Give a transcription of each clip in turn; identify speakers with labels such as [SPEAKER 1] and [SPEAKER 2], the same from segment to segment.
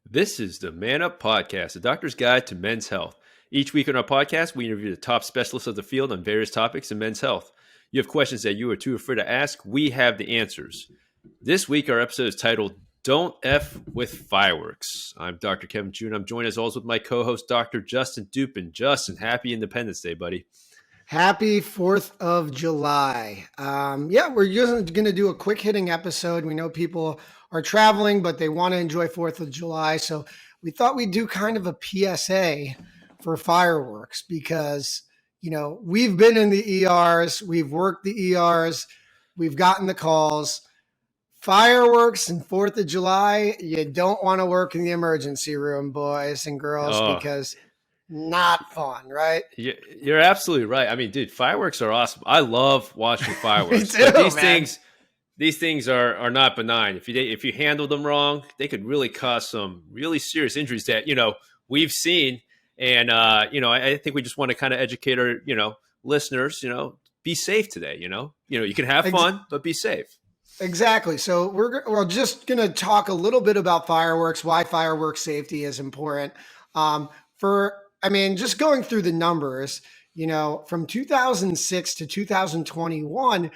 [SPEAKER 1] This is the Man Up Podcast, a doctor's guide to men's health. Each week on our podcast, we interview the top specialists of the field on various topics in men's health. You have questions that you are too afraid to ask, we have the answers. This week, our episode is titled, Don't F with Fireworks. I'm Dr. Kevin June. I'm joined as always with my co-host, Dr. Justin Dupin. Justin, happy Independence Day, buddy.
[SPEAKER 2] Happy 4th of July. We're just going to do a quick hitting episode. We know people are traveling, but they want to enjoy 4th of July. So we thought we'd do kind of a PSA for fireworks because, we've been in the ERs, we've worked the ERs, we've gotten the calls. Fireworks and 4th of July, you don't want to work in the emergency room, boys and girls, because not fun, right?
[SPEAKER 1] You're absolutely right. I mean, dude, fireworks are awesome. I love watching fireworks.
[SPEAKER 2] Me too,
[SPEAKER 1] but these things are not benign. If you handle them wrong, they could really cause some really serious injuries that we've seen. And I think we just want to kind of educate our listeners. Be safe today. You can have fun, but be safe.
[SPEAKER 2] Exactly. So we're just going to talk a little bit about fireworks, why fireworks safety is important. Just going through the numbers, from 2006 to 2021,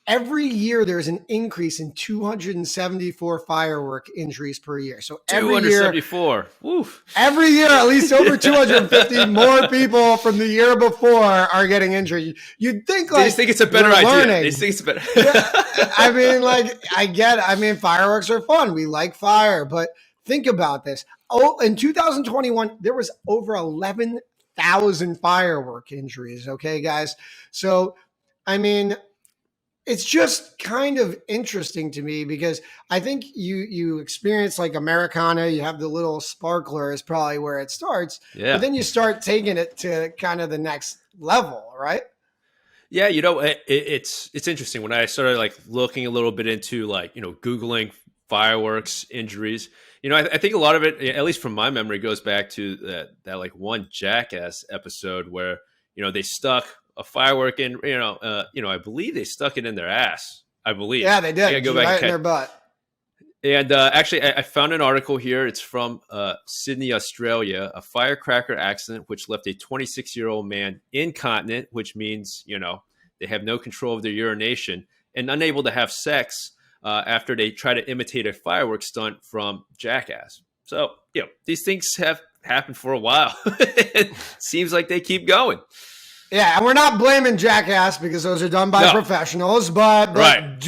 [SPEAKER 2] every year there's an increase in 274 firework injuries per year. So every
[SPEAKER 1] 274. Woof.
[SPEAKER 2] Every year, at least over 250 more people from the year before are getting injured. You'd think
[SPEAKER 1] they just think it's a better idea. They just think it's better.
[SPEAKER 2] Fireworks are fun. We like fire, but think about this. In 2021, there was over 11,000 firework injuries. Okay, guys. So, it's just kind of interesting to me because I think you experience like Americana, you have the little sparkler is probably where it starts. Yeah. But then you start taking it to kind of the next level, right?
[SPEAKER 1] Yeah, it's interesting. When I started looking a little bit into Googling fireworks injuries, I think a lot of it, at least from my memory, goes back to that one Jackass episode where, they stuck a firework in, I believe they stuck it in their ass. I believe.
[SPEAKER 2] Yeah, they did. Go back in their butt.
[SPEAKER 1] And actually, I found an article here. It's from Sydney, Australia, a firecracker accident which left a 26-year-old man incontinent, which means, they have no control of their urination and unable to have sex after they try to imitate a fireworks stunt from Jackass. So, these things have happened for a while. It seems like they keep going.
[SPEAKER 2] Yeah, and we're not blaming Jackass because those are done by professionals, but don't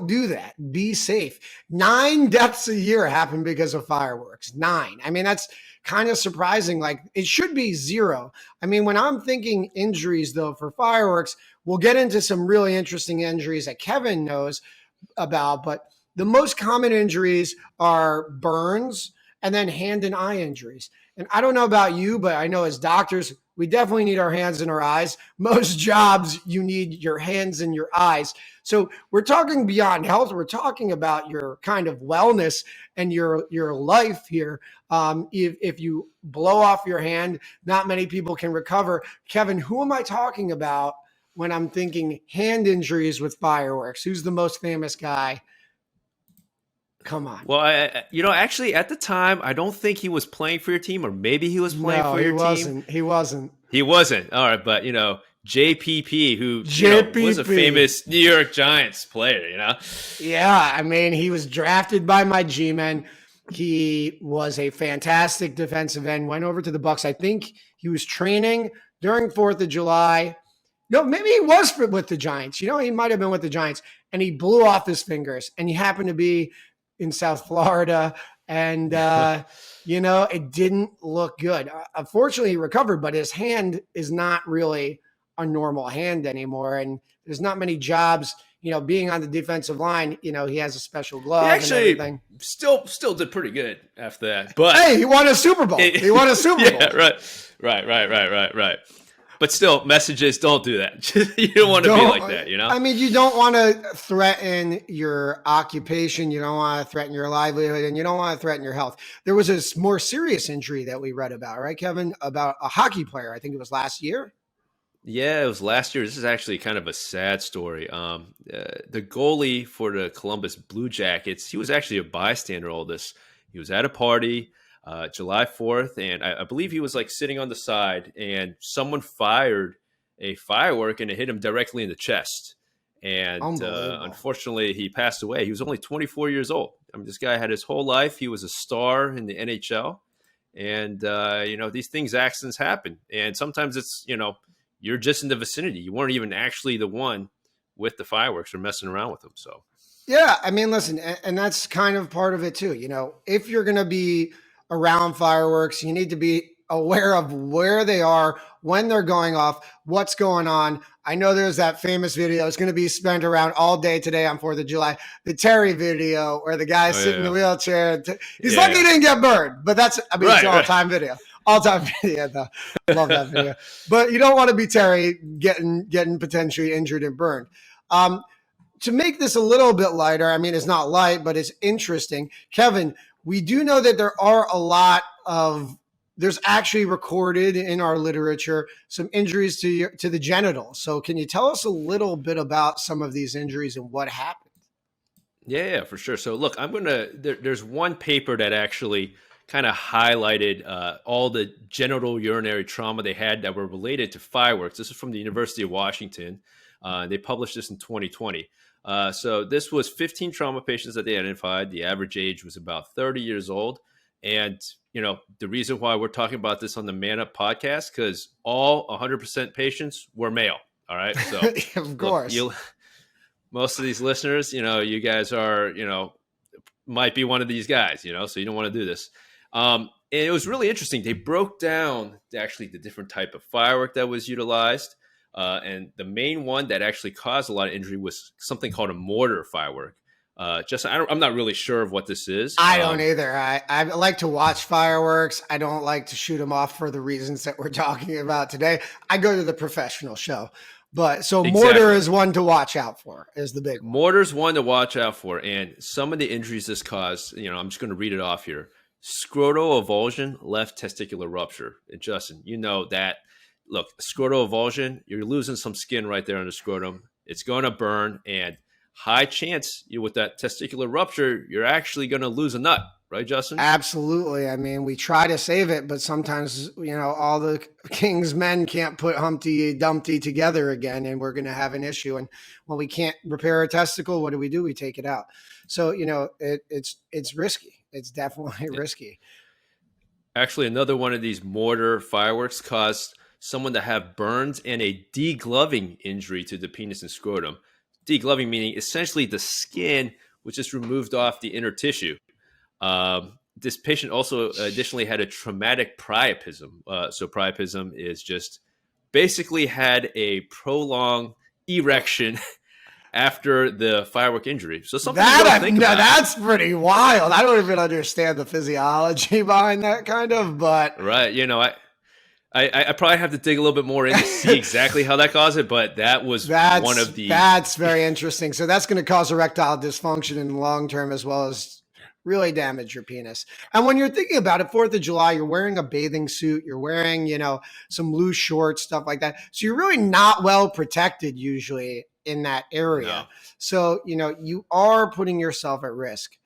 [SPEAKER 2] do that. Be safe. 9 deaths a year happen because of fireworks. 9. That's kind of surprising. It should be 0. When I'm thinking injuries though for fireworks, we'll get into some really interesting injuries that Kevin knows about, but the most common injuries are burns and then hand and eye injuries. And I don't know about you, but I know as doctors, we definitely need our hands and our eyes. Most jobs, you need your hands and your eyes. So we're talking beyond health. We're talking about your kind of wellness and your life here. If you blow off your hand, not many people can recover. Kevin, who am I talking about when I'm thinking hand injuries with fireworks? Who's the most famous guy? Come on.
[SPEAKER 1] Well, actually, at the time, I don't think he was playing for your team, or maybe he was playing for your team.
[SPEAKER 2] He wasn't.
[SPEAKER 1] He wasn't. All right, but JPP, who was a famous New York Giants player.
[SPEAKER 2] Yeah, he was drafted by my G-men. He was a fantastic defensive end. Went over to the Bucs. I think he was training during 4th of July. No, maybe he was with the Giants. He might have been with the Giants, and he blew off his fingers, and he happened to be in South Florida, and it didn't look good. Unfortunately, he recovered, but his hand is not really a normal hand anymore, and there's not many jobs. Being on the defensive line, he has a special glove.
[SPEAKER 1] He actually
[SPEAKER 2] and everything.
[SPEAKER 1] Still did pretty good after that. But
[SPEAKER 2] hey, he won a Super Bowl. He won a Super Bowl.
[SPEAKER 1] Right. But still, messages, don't do that. You don't want to be like that,
[SPEAKER 2] you don't want to threaten your occupation. You don't want to threaten your livelihood, and you don't want to threaten your health. There was a more serious injury that we read about, right, Kevin? About a hockey player. I think it was last year.
[SPEAKER 1] Yeah, it was last year. This is actually kind of a sad story. The goalie for the Columbus Blue Jackets, he was actually a bystander. All this, he was at a party, July 4th, and I believe he was like sitting on the side, and someone fired a firework, and it hit him directly in the chest. And
[SPEAKER 2] Unbelievable.
[SPEAKER 1] unfortunately, he passed away. He was only 24 years old. I mean, this guy had his whole life. He was a star in the NHL, and these things, accidents happen, and sometimes it's you're just in the vicinity. You weren't even actually the one with the fireworks or messing around with them. So,
[SPEAKER 2] Yeah, I mean, listen, and that's kind of part of it too. If you're going to be around fireworks, you need to be aware of where they are, when they're going off, what's going on. I know there's that famous video. It's going to be spent around all day today on 4th of July. The Terry video where the guy's
[SPEAKER 1] oh
[SPEAKER 2] sitting in the
[SPEAKER 1] yeah,
[SPEAKER 2] wheelchair. He's
[SPEAKER 1] yeah,
[SPEAKER 2] lucky he
[SPEAKER 1] yeah.
[SPEAKER 2] didn't get burned, but I mean, it's
[SPEAKER 1] Right,
[SPEAKER 2] an
[SPEAKER 1] right.
[SPEAKER 2] all-time video. All-time video, though. Love that video. But you don't want to be Terry getting potentially injured and burned. To make this a little bit lighter, I mean, it's not light, but it's interesting. Kevin, we do know that there are a lot of, there's actually recorded in our literature some injuries to the genitals. So can you tell us a little bit about some of these injuries and what happened?
[SPEAKER 1] Yeah, for sure. So look, there's one paper that actually kind of highlighted all the genital urinary trauma they had that were related to fireworks. This is from the University of Washington. They published this in 2020. So this was 15 trauma patients that they identified. The average age was about 30 years old. And, the reason why we're talking about this on the Man Up podcast, because all 100% patients were male. All right. So
[SPEAKER 2] Of
[SPEAKER 1] look,
[SPEAKER 2] course.
[SPEAKER 1] most of these listeners, you guys are, might be one of these guys, so you don't want to do this. And it was really interesting. They broke down actually the different type of firework that was utilized. And the main one that actually caused a lot of injury was something called a mortar firework. I'm not really sure of what this is.
[SPEAKER 2] I don't either. I like to watch fireworks. I don't like to shoot them off for the reasons that we're talking about today. I go to the professional show. But so mortar
[SPEAKER 1] Exactly.
[SPEAKER 2] is one to watch out for, is the big one.
[SPEAKER 1] Mortar's one to watch out for. And some of the injuries this caused, I'm just going to read it off here. Scrotal avulsion, left testicular rupture. And Justin, you know that. Look, scrotal avulsion, you're losing some skin right there on the scrotum. It's going to burn, and high chance with that testicular rupture, you're actually going to lose a nut, right, Justin?
[SPEAKER 2] Absolutely. I mean, we try to save it, but sometimes, all the king's men can't put Humpty Dumpty together again, and we're going to have an issue. And when we can't repair a testicle, what do? We take it out. So, it's risky. It's definitely risky.
[SPEAKER 1] Actually, another one of these mortar fireworks caused someone to have burns and a degloving injury to the penis and scrotum. Degloving meaning essentially the skin was just removed off the inner tissue. This patient also additionally had a traumatic priapism. So priapism is just basically had a prolonged erection after the firework injury. So something you don't think about.
[SPEAKER 2] That's pretty wild. I don't even understand the physiology behind that kind of, but
[SPEAKER 1] Right. I probably have to dig a little bit more in to see exactly how that caused it, but that was one of the.
[SPEAKER 2] that's very interesting. So that's going to cause erectile dysfunction in the long term, as well as really damage your penis. And when you're thinking about it, 4th of July, you're wearing a bathing suit, you're wearing, some loose shorts, stuff like that. So you're really not well protected usually in that area.
[SPEAKER 1] No.
[SPEAKER 2] So, you are putting yourself at risk.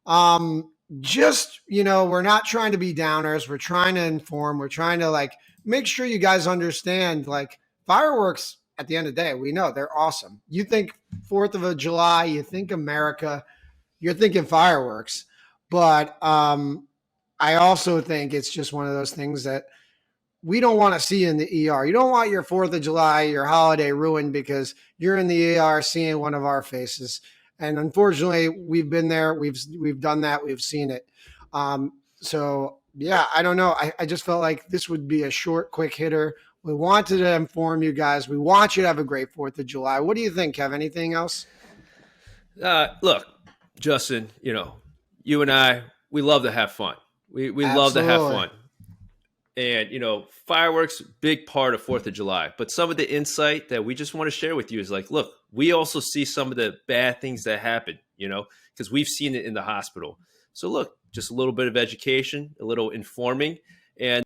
[SPEAKER 2] We're not trying to be downers. We're trying to inform. We're trying to make sure you guys understand fireworks at the end of the day, we know they're awesome. You think 4th of July, you think America, you're thinking fireworks. But I also think it's just one of those things that we don't want to see in the ER. You don't want your 4th of July, your holiday ruined because you're in the ER seeing one of our faces. And unfortunately, we've been there. We've done that. We've seen it. So yeah, I don't know. I just felt like this would be a short, quick hitter. We wanted to inform you guys. We want you to have a great 4th of July. What do you think, Kev? Anything else?
[SPEAKER 1] Look, Justin, you and I, we love to have fun. We love to have fun. And, fireworks, big part of 4th of July. But some of the insight that we just want to share with you is look, we also see some of the bad things that happen, because we've seen it in the hospital. So look, just a little bit of education, a little informing. And,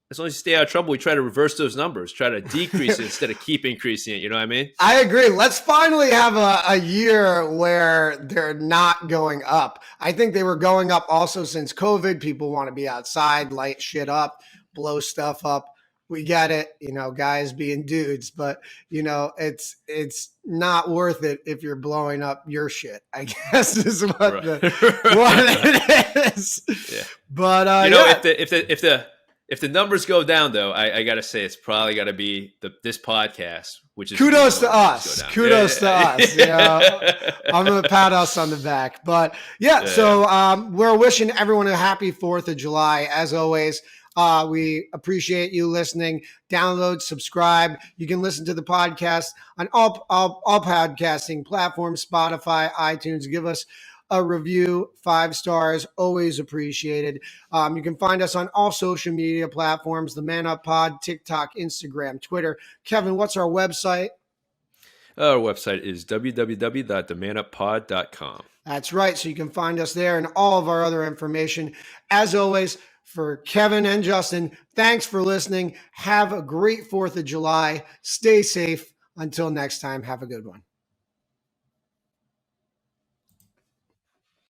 [SPEAKER 1] as long as you stay out of trouble, we try to reverse those numbers, try to decrease it instead of keep increasing it. You know what I mean?
[SPEAKER 2] I agree. Let's finally have a year where they're not going up. I think they were going up also since COVID. People want to be outside, light shit up, blow stuff up. We get it, guys being dudes, but it's not worth it if you're blowing up your shit, I guess is what
[SPEAKER 1] Right.
[SPEAKER 2] what it is.
[SPEAKER 1] Yeah.
[SPEAKER 2] But
[SPEAKER 1] if the numbers go down, though, I gotta say it's probably got to be this podcast, which is
[SPEAKER 2] kudos to us. Kudos to us. I'm gonna pat us on the back. But so we're wishing everyone a happy 4th of July as always. We appreciate you listening. Download, subscribe. You can listen to the podcast on all podcasting platforms, Spotify, iTunes. Give us a review, 5 stars, always appreciated. You can find us on all social media platforms, the Man Up Pod, TikTok, Instagram, Twitter. Kevin, what's our website?
[SPEAKER 1] Our website is www.themanuppod.com.
[SPEAKER 2] That's right. So you can find us there and all of our other information. As always, for Kevin and Justin, thanks for listening. Have a great 4th of July. Stay safe. Until next time, have a good one.